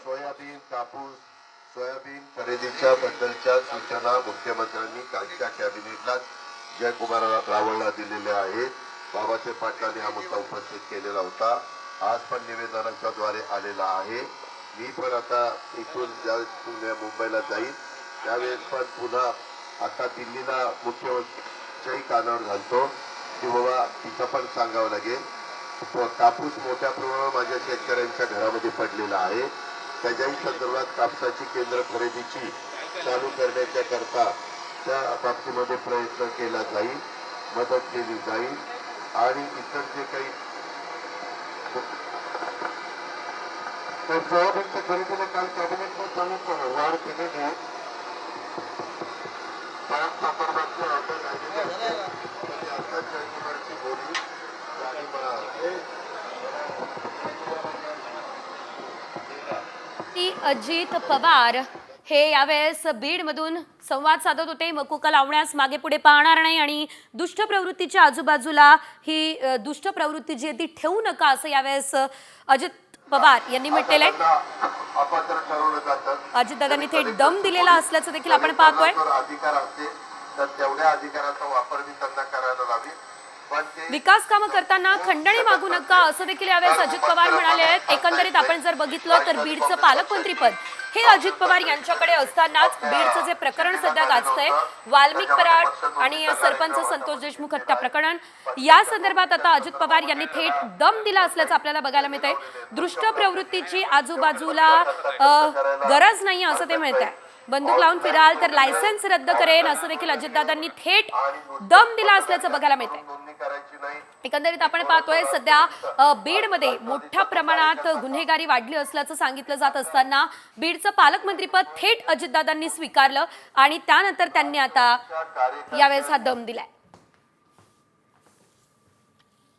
Soybean कापूस soybean खरेदीच्या बद्दलच्या सूचना मुख्यमंत्र्यांनी कालच्या कॅबिनेटला जयकुमार रावळला दिलेल्या आहेत. बाबासाहेब पाटलांनी हा मुद्दा उपस्थित केलेला होता. आज पण निवेदनाच्या द्वारे आलेला आहे. मी पण आता इथून ज्यावेळेस मुंबईला जाईल त्यावेळेस पण पुन्हा आता दिल्लीला मुख्यमंत्र्याच्याही कानावर घालतो की बाबा तिथं पण सांगावं लागेल. कापूस मोठ्या प्रमाणावर माझ्या शेतकऱ्यांच्या घरामध्ये पडलेला आहे. त्याच्याही संदर्भात कापसाची केंद्र खरेदीची चालू करण्याच्या करता त्या बाबतीमध्ये प्रयत्न केला जाईल, मदत केली जाईल. आणि इतर जे काही तर सोयाबीनच्या खरेदीला काल कॅबिनेटने चालू वाढ केलेली आहे. त्या संदर्भातची ऑर्डर झालेली आहे. आता जयकुमारची बोली आणि अजित पवार हे यावेळेस बीडमधून संवाद साधत होते. मकुका लावण्यास मागे पुढे पाहणार नाही आणि दुष्ट प्रवृत्तीच्या आजूबाजूला ही दुष्ट प्रवृत्ती जी आहे ती ठेवू नका असं यावेळेस अजित पवार यांनी म्हटलेलं आहे. अजितदादांनी थेट दम दिलेला असल्याचं देखील आपण पाहतोय. अधिकार असते तर तेवढ्या अधिकाराचा वापर मी त्यांना करायला लावी. विकास कामं करताना खंडणी मागू नका असं देखील यावेळेस अजित पवार म्हणाले आहेत. एकंदरीत आपण जर बघितलं तर बीडचं पालकमंत्रीपद हे अजित पवार यांच्याकडे असतानाच बीडचं जे प्रकरण सध्या गाजतंय वाल्मिक कराड आणि सरपंच संतोष देशमुख हत्या प्रकरण या संदर्भात आता अजित पवार यांनी थेट दम दिला असल्याचं आपल्याला बघायला मिळतंय. दृष्ट प्रवृत्तीची आजूबाजूला गरज नाही असं ते म्हणत आहे. बंदूक लावून फिराल तर लायसन्स रद्द करेन असं देखील अजितदादांनी थेट दम दिला असल्याचं बघायला मिळतंय. एकंदरीत आपण पाहतोय सध्या बीडमध्ये मोठ्या प्रमाणात गुन्हेगारी वाढली असल्याचं सांगितलं जात असताना बीडचं पालकमंत्रीपद थेट अजितदादांनी स्वीकारलं आणि त्यानंतर त्यांनी आता यावेळेस हा दम दिलाय.